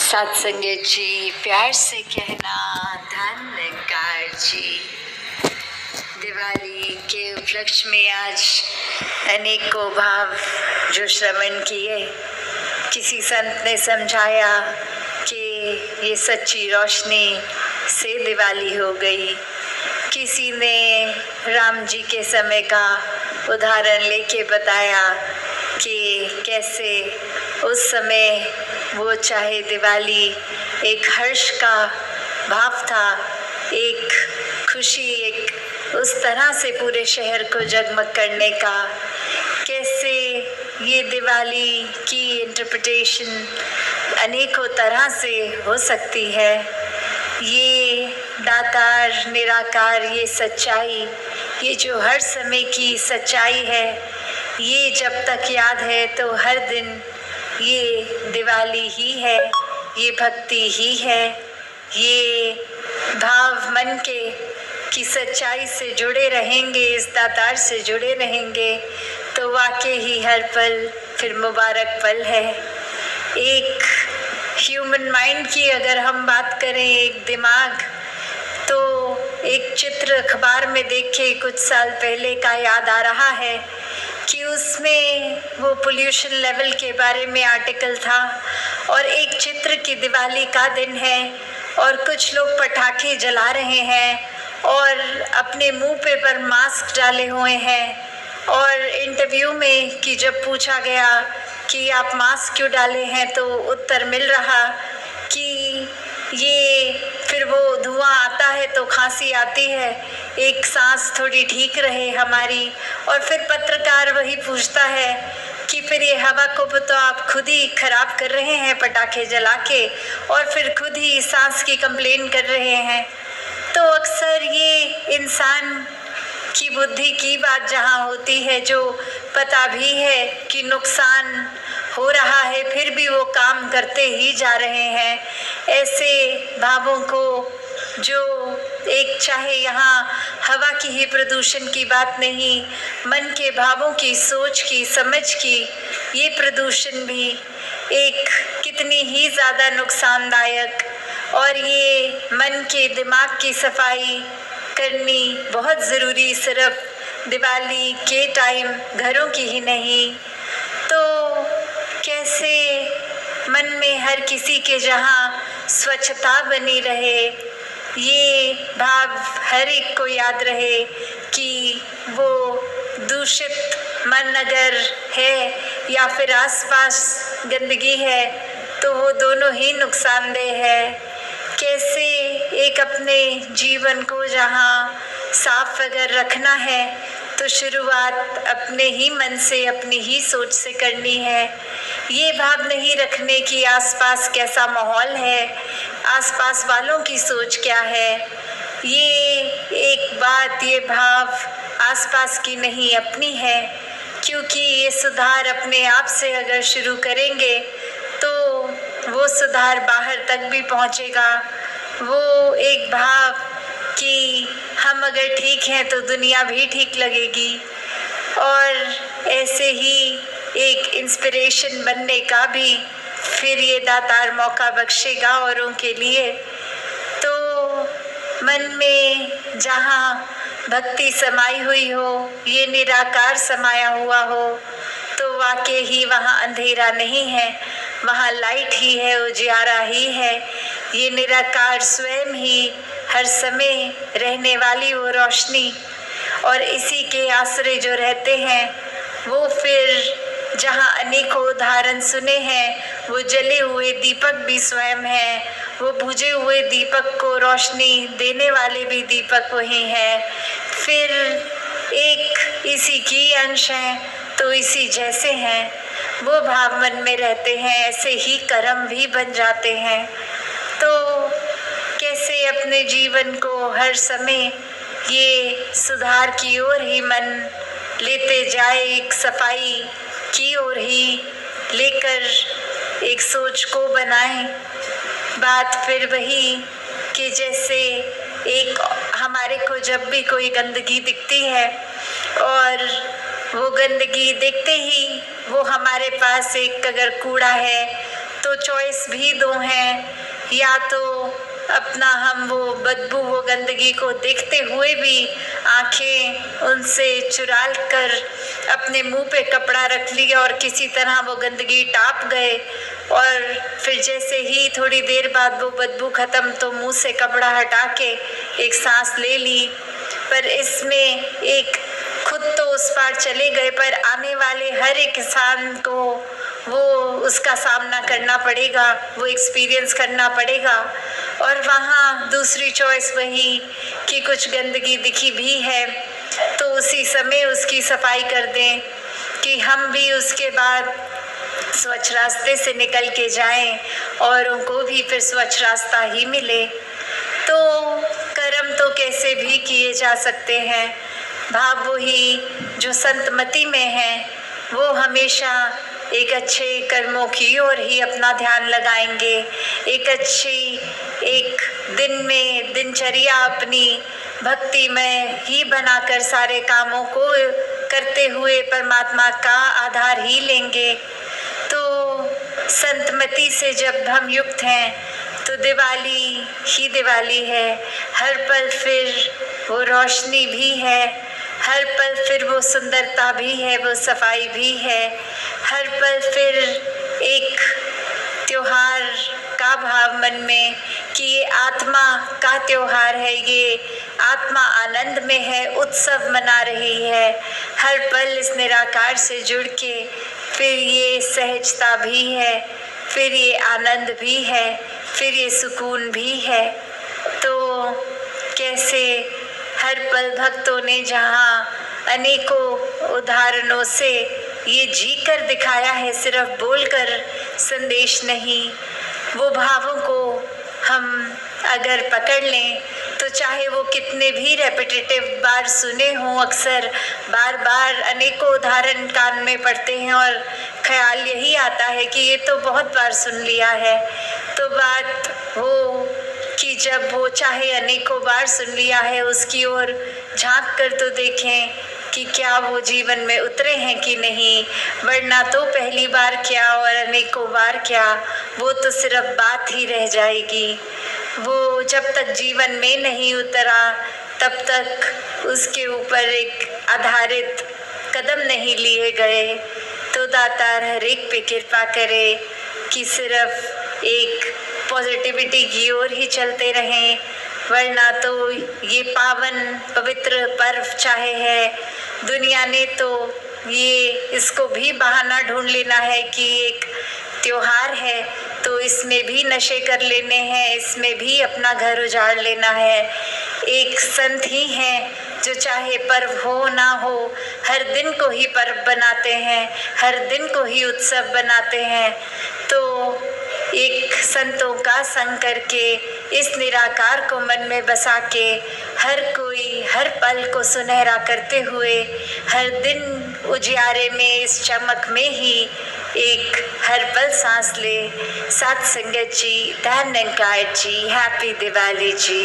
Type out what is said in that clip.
सत्संगत जी, प्यार से कहना धन्यकार जी। दिवाली के उपलक्ष्य में आज अनेकों भाव जो श्रवण किए। किसी संत ने समझाया कि ये सच्ची रोशनी से दिवाली हो गई। किसी ने राम जी के समय का उदाहरण लेके बताया कि कैसे उस समय वो चाहे दिवाली एक हर्ष का भाव था, एक खुशी, एक उस तरह से पूरे शहर को जगमग करने का। कैसे ये दिवाली की इंटरप्रिटेशन अनेकों तरह से हो सकती है। ये दातार निराकार, ये सच्चाई, ये जो हर समय की सच्चाई है, ये जब तक याद है तो हर दिन ये दिवाली ही है, ये भक्ति ही है। ये भाव मन के की सच्चाई से जुड़े रहेंगे, इस दातार से जुड़े रहेंगे तो वाकई ही हर पल फिर मुबारक पल है। एक ह्यूमन माइंड की अगर हम बात करें, एक दिमाग, तो एक चित्र अखबार में देखे कुछ साल पहले का याद आ रहा है कि उसमें वो पोल्यूशन लेवल के बारे में आर्टिकल था और एक चित्र की दिवाली का दिन है और कुछ लोग पटाखे जला रहे हैं और अपने मुंह पे पर मास्क डाले हुए हैं। और इंटरव्यू में कि जब पूछा गया कि आप मास्क क्यों डाले हैं तो उत्तर मिल रहा कि ये फिर वो धुआं आता है तो खांसी आती है, एक सांस थोड़ी ठीक रहे हमारी। और फिर पत्रकार वही पूछता है कि फिर ये हवा को तो आप खुद ही खराब कर रहे हैं पटाखे जला के और फिर खुद ही सांस की कंप्लेन कर रहे हैं। तो अक्सर ये इंसान की बुद्धि की बात जहाँ होती है, जो पता भी है कि नुकसान हो रहा है फिर भी वो काम करते ही जा रहे हैं। ऐसे भावों को जो एक चाहे यहाँ हवा की ही प्रदूषण की बात नहीं, मन के भावों की, सोच की, समझ की ये प्रदूषण भी एक कितनी ही ज़्यादा नुकसानदायक। और ये मन के दिमाग की सफाई करनी बहुत ज़रूरी, सिर्फ दिवाली के टाइम घरों की ही नहीं। तो कैसे मन में हर किसी के जहाँ स्वच्छता बनी रहे, ये भाव हर एक को याद रहे कि वो दूषित मन अगर है या फिर आसपास गंदगी है तो वो दोनों ही नुकसानदेह है। कैसे एक अपने जीवन को जहाँ साफ अगर रखना है तो शुरुआत अपने ही मन से, अपनी ही सोच से करनी है। ये भाव नहीं रखने की आसपास कैसा माहौल है, आसपास वालों की सोच क्या है। ये एक बात, ये भाव आसपास की नहीं, अपनी है। क्योंकि ये सुधार अपने आप से अगर शुरू करेंगे तो वो सुधार बाहर तक भी पहुंचेगा। वो एक भाव कि हम अगर ठीक हैं तो दुनिया भी ठीक लगेगी। और ऐसे ही एक इंस्पिरेशन बनने का भी फिर ये दातार मौका बख्शेगा औरों के लिए। तो मन में जहाँ भक्ति समाई हुई हो, ये निराकार समाया हुआ हो, तो वाकई ही वहाँ अंधेरा नहीं है, वहाँ लाइट ही है, उजियारा ही है। ये निराकार स्वयं ही हर समय रहने वाली वो रोशनी। और इसी के आश्रय जो रहते हैं वो फिर जहाँ अनेकों उदाहरण सुने हैं, वो जले हुए दीपक भी स्वयं हैं, वो बुझे हुए दीपक को रोशनी देने वाले भी दीपक वही हैं। फिर एक इसी की अंश हैं तो इसी जैसे हैं, वो भाव मन में रहते हैं, ऐसे ही कर्म भी बन जाते हैं। तो कैसे अपने जीवन को हर समय ये सुधार की ओर ही मन लेते जाए, एक सफाई की ओर ही लेकर एक सोच को बनाए। बात फिर वही कि जैसे एक हमारे को जब भी कोई गंदगी दिखती है और वो गंदगी देखते ही वो हमारे पास एक अगर कूड़ा है तो चॉइस भी दो हैं, या तो अपना हम वो बदबू, वो गंदगी को देखते हुए भी आंखें उनसे चुरा कर अपने मुंह पे कपड़ा रख लिया और किसी तरह वो गंदगी टाप गए, और फिर जैसे ही थोड़ी देर बाद वो बदबू ख़त्म तो मुंह से कपड़ा हटा के एक सांस ले ली। पर इसमें एक खुद तो उस पार चले गए, पर आने वाले हर एक इंसान को वो उसका सामना करना पड़ेगा, वो एक्सपीरियंस करना पड़ेगा। और वहाँ दूसरी चॉइस वही कि कुछ गंदगी दिखी भी है तो उसी समय उसकी सफाई कर दें, कि हम भी उसके बाद स्वच्छ रास्ते से निकल के जाएं और उनको भी फिर स्वच्छ रास्ता ही मिले। तो कर्म तो कैसे भी किए जा सकते हैं, भाव वही जो संतमति में है वो हमेशा एक अच्छे कर्मों की ओर ही अपना ध्यान लगाएंगे, एक अच्छी एक दिन में दिनचर्या अपनी भक्ति में ही बनाकर सारे कामों को करते हुए परमात्मा का आधार ही लेंगे। तो संतमति से जब हम युक्त हैं तो दिवाली ही दिवाली है, हर पल फिर वो रोशनी भी है, हर पल फिर वो सुंदरता भी है, वो सफाई भी है, हर पल फिर एक त्योहार का भाव मन में कि ये आत्मा का त्योहार है, ये आत्मा आनंद में है, उत्सव मना रही है। हर पल इस निराकार से जुड़ के फिर ये सहजता भी है, फिर ये आनंद भी है, फिर ये सुकून भी है। तो कैसे हर पल भक्तों ने जहाँ अनेकों उदाहरणों से ये जी कर दिखाया है, सिर्फ बोलकर संदेश नहीं, वो भावों को हम अगर पकड़ लें तो चाहे वो कितने भी रेपिटेटिव बार सुने हों, अक्सर बार बार अनेकों उदाहरण कान में पड़ते हैं और ख्याल यही आता है कि ये तो बहुत बार सुन लिया है। तो बात हो कि जब वो चाहे अनेकों बार सुन लिया है उसकी ओर झांक कर तो देखें कि क्या वो जीवन में उतरे हैं कि नहीं, वरना तो पहली बार क्या और अनेकों बार क्या, वो तो सिर्फ बात ही रह जाएगी। वो जब तक जीवन में नहीं उतरा तब तक उसके ऊपर एक आधारित कदम नहीं लिए गए। तो दातार हर एक पे कृपा करे कि सिर्फ एक पॉजिटिविटी की ओर ही चलते रहें, वरना तो ये पावन पवित्र पर्व चाहे है, दुनिया ने तो ये इसको भी बहाना ढूंढ लेना है कि एक त्योहार है तो इसमें भी नशे कर लेने हैं, इसमें भी अपना घर उजाड़ लेना है। एक संत ही हैं जो चाहे पर्व हो ना हो हर दिन को ही पर्व बनाते हैं, हर दिन को ही उत्सव बनाते हैं। तो एक संतों का संग करके इस निराकार को मन में बसा के हर कोई हर पल को सुनहरा करते हुए हर दिन उजियारे में इस चमक में ही एक हर पल सांस ले। सत्संगत जी, धन निकाय जी, हैप्पी दिवाली जी।